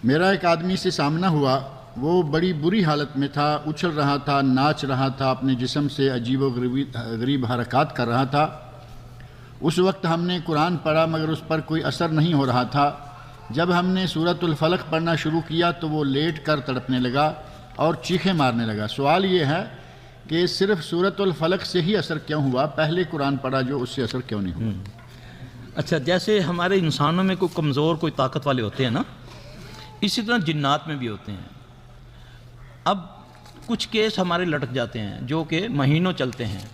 میرا ایک آدمی سے سامنا ہوا، وہ بڑی بری حالت میں تھا، اچھل رہا تھا، ناچ رہا تھا، اپنے جسم سے عجیب و غریب حرکات کر رہا تھا۔ اس وقت ہم نے قرآن پڑھا مگر اس پر کوئی اثر نہیں ہو رہا تھا۔ جب ہم نے سورۃ الفلق پڑھنا شروع کیا تو وہ لیٹ کر تڑپنے لگا اور چیخیں مارنے لگا۔ سوال یہ ہے کہ صرف سورۃ الفلق سے ہی اثر کیوں ہوا، پہلے قرآن پڑھا جو اس سے اثر کیوں نہیں ہوا؟ اچھا، جیسے ہمارے انسانوں میں کوئی کمزور کوئی طاقت والے ہوتے ہیں نا، اسی طرح جنات میں بھی ہوتے ہیں۔ اب کچھ کیس ہمارے لٹک جاتے ہیں جو کہ مہینوں چلتے ہیں،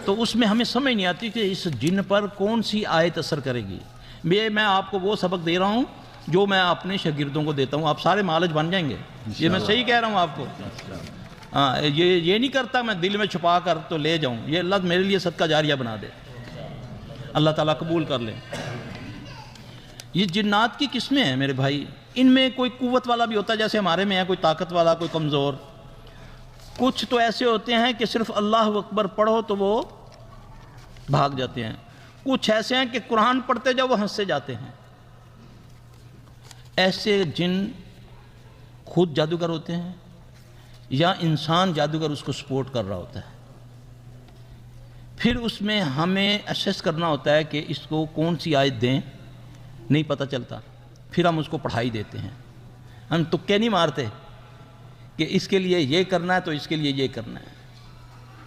تو اس میں ہمیں سمجھ نہیں آتی کہ اس جن پر کون سی آیت اثر کرے گی۔ میں آپ کو وہ سبق دے رہا ہوں جو میں اپنے شاگردوں کو دیتا ہوں، آپ سارے معالج بن جائیں گے۔ یہ میں صحیح کہہ رہا ہوں آپ کو۔ ہاں، یہ نہیں کرتا میں دل میں چھپا کر تو لے جاؤں، یہ اللہ میرے لیے صدقہ جاریہ بنا دے، اللہ تعالیٰ قبول کر لے۔ یہ جنات کی قسمیں ہیں میرے بھائی، ان میں کوئی قوت والا بھی ہوتا ہے جیسے ہمارے میں ہے، کوئی طاقت والا، کوئی کمزور۔ کچھ تو ایسے ہوتے ہیں کہ صرف اللہ اکبر پڑھو تو وہ بھاگ جاتے ہیں، کچھ ایسے ہیں کہ قرآن پڑھتے جاؤ وہ ہنستے جاتے ہیں۔ ایسے جن خود جادوگر ہوتے ہیں یا انسان جادوگر اس کو سپورٹ کر رہا ہوتا ہے، پھر اس میں ہمیں اسیس کرنا ہوتا ہے کہ اس کو کون سی آیت دیں، نہیں پتہ چلتا، پھر ہم اس کو پڑھائی دیتے ہیں۔ ہم تکے نہیں مارتے کہ اس کے لیے یہ کرنا ہے تو اس کے لیے یہ کرنا ہے،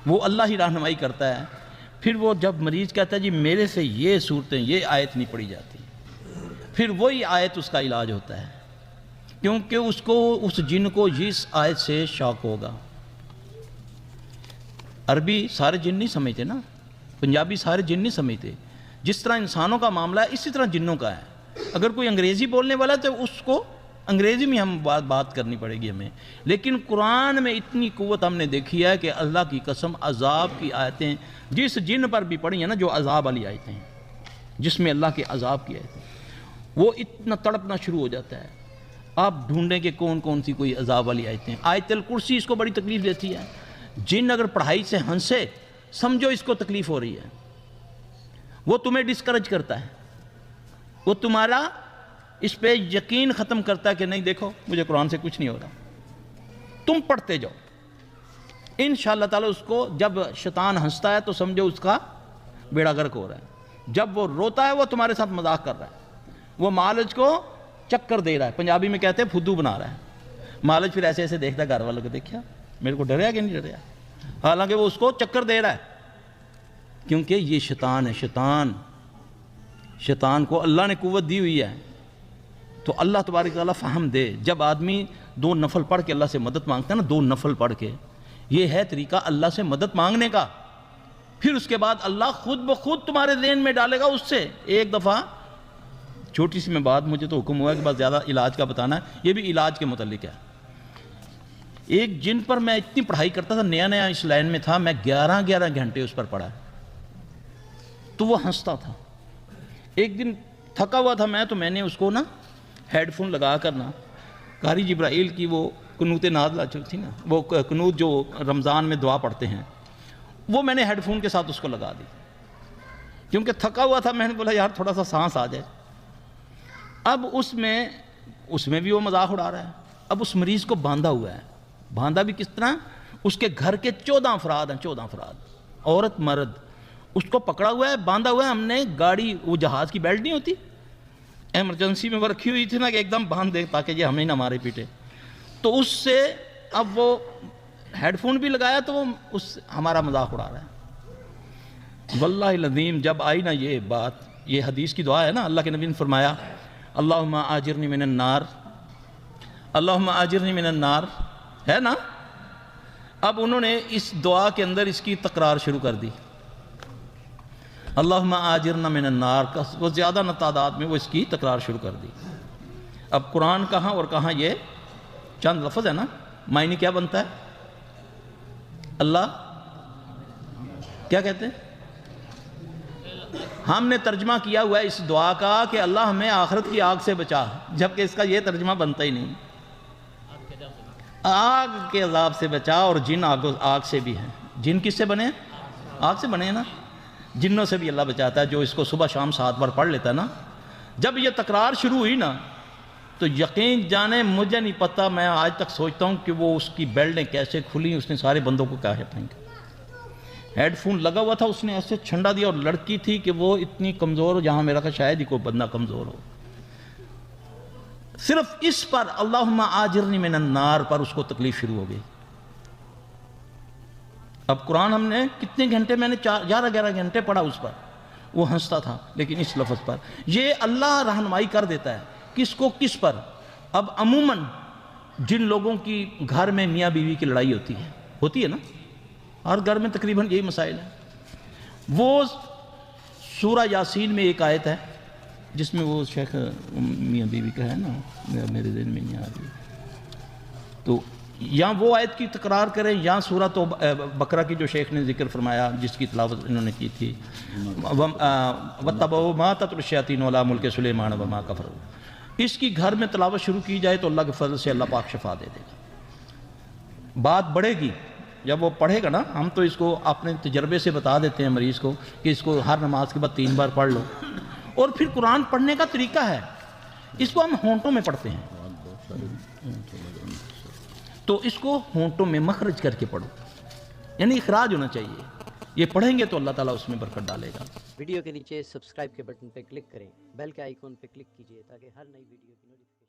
وہ اللہ ہی رہنمائی کرتا ہے۔ پھر وہ جب مریض کہتا ہے جی میرے سے یہ صورتیں، یہ آیت نہیں پڑھی جاتی، پھر وہی آیت اس کا علاج ہوتا ہے، کیونکہ اس کو اس جن کو اس آیت سے شوق ہوگا۔ عربی سارے جن نہیں سمجھتے نا، پنجابی سارے جن نہیں سمجھتے۔ جس طرح انسانوں کا معاملہ ہے اسی طرح جنوں کا ہے۔ اگر کوئی انگریزی بولنے والا ہے تو اس کو انگریزی میں ہم بات کرنی پڑے گی ہمیں، لیکن قرآن میں اتنی قوت ہم نے دیکھی ہے کہ اللہ کی قسم عذاب کی آیتیں جس جن پر بھی پڑھی ہیں نا، جو عذاب والی آیتیں ہیں جس میں اللہ کے عذاب کی آیتیں، وہ اتنا تڑپنا شروع ہو جاتا ہے۔ آپ ڈھونڈیں کہ کون کون سی کوئی عذاب والی آیتیں۔ آیت الکرسی اس کو بڑی تکلیف دیتی ہے۔ جن اگر پڑھائی سے ہنسے سمجھو اس کو تکلیف ہو رہی ہے، وہ تمہیں ڈسکریج کرتا ہے، وہ تمہارا اس پہ یقین ختم کرتا ہے کہ نہیں دیکھو مجھے قرآن سے کچھ نہیں ہو رہا، تم پڑھتے جاؤ۔ انشاءاللہ تعالیٰ اس کو جب شیطان ہنستا ہے تو سمجھو اس کا بیڑا غرق ہو رہا ہے، جب وہ روتا ہے وہ تمہارے ساتھ مذاق کر رہا ہے، وہ معالج کو چکر دے رہا ہے، پنجابی میں کہتے ہیں پھدو بنا رہا ہے۔ معالج پھر ایسے ایسے دیکھتا ہے گھر والوں کو، دیکھیا میرے کو ڈریا کہ نہیں ڈریا، حالانکہ وہ اس کو چکر دے رہا ہے، کیونکہ یہ شیطان ہے۔ شیطان کو اللہ نے قوت دی ہوئی ہے، تو اللہ تبارک تعالیٰ فہم دے۔ جب آدمی 2 نفل پڑھ کے اللہ سے مدد مانگتا ہے نا، 2 نفل پڑھ کے، یہ ہے طریقہ اللہ سے مدد مانگنے کا۔ پھر اس کے بعد اللہ خود بخود تمہارے ذہن میں ڈالے گا اس سے۔ ایک دفعہ چھوٹی سی میں بات، مجھے تو حکم ہوا ہے کہ بس زیادہ علاج کا بتانا ہے، یہ بھی علاج کے متعلق ہے۔ ایک جن پر میں اتنی پڑھائی کرتا تھا، نیا نیا اس لائن میں تھا، میں 11 گھنٹے اس پر پڑھا، تو وہ ہنستا تھا۔ ایک دن تھکا ہوا تھا میں، تو میں نے اس کو نا ہیڈ فون لگا کر نا، قاری جبرائیل کی وہ قنوت نازلہ جو تھی نا، وہ قنوت جو رمضان میں دعا پڑھتے ہیں، وہ میں نے ہیڈ فون کے ساتھ اس کو لگا دی، کیونکہ تھکا ہوا تھا۔ میں نے بولا یار تھوڑا سا سانس آ جائے۔ اب اس میں بھی وہ مذاق اڑا رہا ہے۔ اب اس مریض کو باندھا ہوا ہے، باندھا بھی کس طرح، اس کے گھر کے 14 افراد ہیں، 14 افراد، عورت مرد، اس کو پکڑا ہوا ہے، باندھا ہوا ہے۔ ہم نے گاڑی، وہ جہاز کی بیلٹ نہیں ہوتی، ایمرجنسی میں وہ رکھی ہوئی تھی نا کہ ایک دم باندھ دے تاکہ یہ ہمیں نہ مارے پیٹے، تو اس سے اب وہ ہیڈ فون بھی لگایا تو وہ ہمارا مذاق اڑا رہا ہے۔ واللہ العظیم جب آئی نا یہ بات، یہ حدیث کی دعا ہے نا، اللہ کے نبی نے فرمایا اللہم آجرنی من النار، اللہم آجرنی من النار، ہے نا۔ اب انہوں نے اس دعا کے اندر اس کی تکرار شروع کر دی، اللہم آجرنا من النار، وہ زیادہ تعداد میں وہ اس کی تکرار شروع کر دی۔ اب قرآن کہاں اور کہاں، یہ چند لفظ ہے نا، معنی کیا بنتا ہے؟ اللہ کیا کہتے ہیں؟ ہم نے ترجمہ کیا ہوا ہے اس دعا کا کہ اللہ ہمیں آخرت کی آگ سے بچا، جبکہ اس کا یہ ترجمہ بنتا ہی نہیں۔ آگ کے عذاب سے بچا، اور جن آگ سے بھی ہیں۔ جن کس سے بنے؟ آگ سے بنے ہیں نا۔ جنوں سے بھی اللہ بچاتا ہے، جو اس کو صبح شام 7 بار پڑھ لیتا ہے نا۔ جب یہ تکرار شروع ہوئی نا تو یقین جانے مجھے نہیں پتا، میں آج تک سوچتا ہوں کہ وہ اس کی بیلٹیں کیسے کھلی، اس نے سارے بندوں کو کیا ہے پھینکا۔ ہیڈ فون لگا ہوا تھا، اس نے ایسے چھنڈا دیا، اور لڑکی تھی کہ وہ اتنی کمزور، جہاں میرا کہ شاید ہی کوئی بندہ کمزور ہو، صرف اس پر اللہم آجرنی من النار پر اس کو تکلیف شروع ہو گئی۔ اب قرآن ہم نے کتنے گھنٹے، میں نے 11 گھنٹے پڑھا اس پر، وہ ہنستا تھا، لیکن اس لفظ پر یہ اللہ رہنمائی کر دیتا ہے کس کو کس پر۔ اب عموماً جن لوگوں کی گھر میں میاں بیوی کی لڑائی ہوتی ہے نا، ہر گھر میں تقریباً یہی مسائل ہیں، وہ سورہ یاسین میں ایک آیت ہے جس میں وہ شیخ میاں بیوی کا ہے نا، میرے ذہن میں نہیں آ رہی، تو یا وہ آیت کی تکرار کریں یا سورہ بقرہ کی جو شیخ نے ذکر فرمایا جس کی تلاوت انہوں نے کی تھی، وَاتَّبَعُوا مَا تَتْلُو الشَّيَاطِينُ عَلَىٰ مُلْكِ سُلَيْمَانَ وَمَا كَفَرَ، اس کی گھر میں تلاوت شروع کی جائے تو اللہ کے فضل سے اللہ پاک شفا دے دے گا۔ بات بڑھے گی جب وہ پڑھے گا نا، ہم تو اس کو اپنے تجربے سے بتا دیتے ہیں مریض کو کہ اس کو ہر نماز کے بعد 3 بار پڑھ لو، اور پھر قرآن پڑھنے کا طریقہ ہے، اس کو ہم ہونٹوں میں پڑھتے ہیں، تو اس کو ہونٹوں میں مخرج کر کے پڑھو، یعنی اخراج ہونا چاہیے، یہ پڑھیں گے تو اللہ تعالیٰ اس میں برکت ڈالے گا۔ ویڈیو کے نیچے سبسکرائب کے بٹن پہ کلک کریں، بیل کے آئیکن پہ کلک کیجئے تاکہ ہر نئی ویڈیو کی نوٹیفیکیشن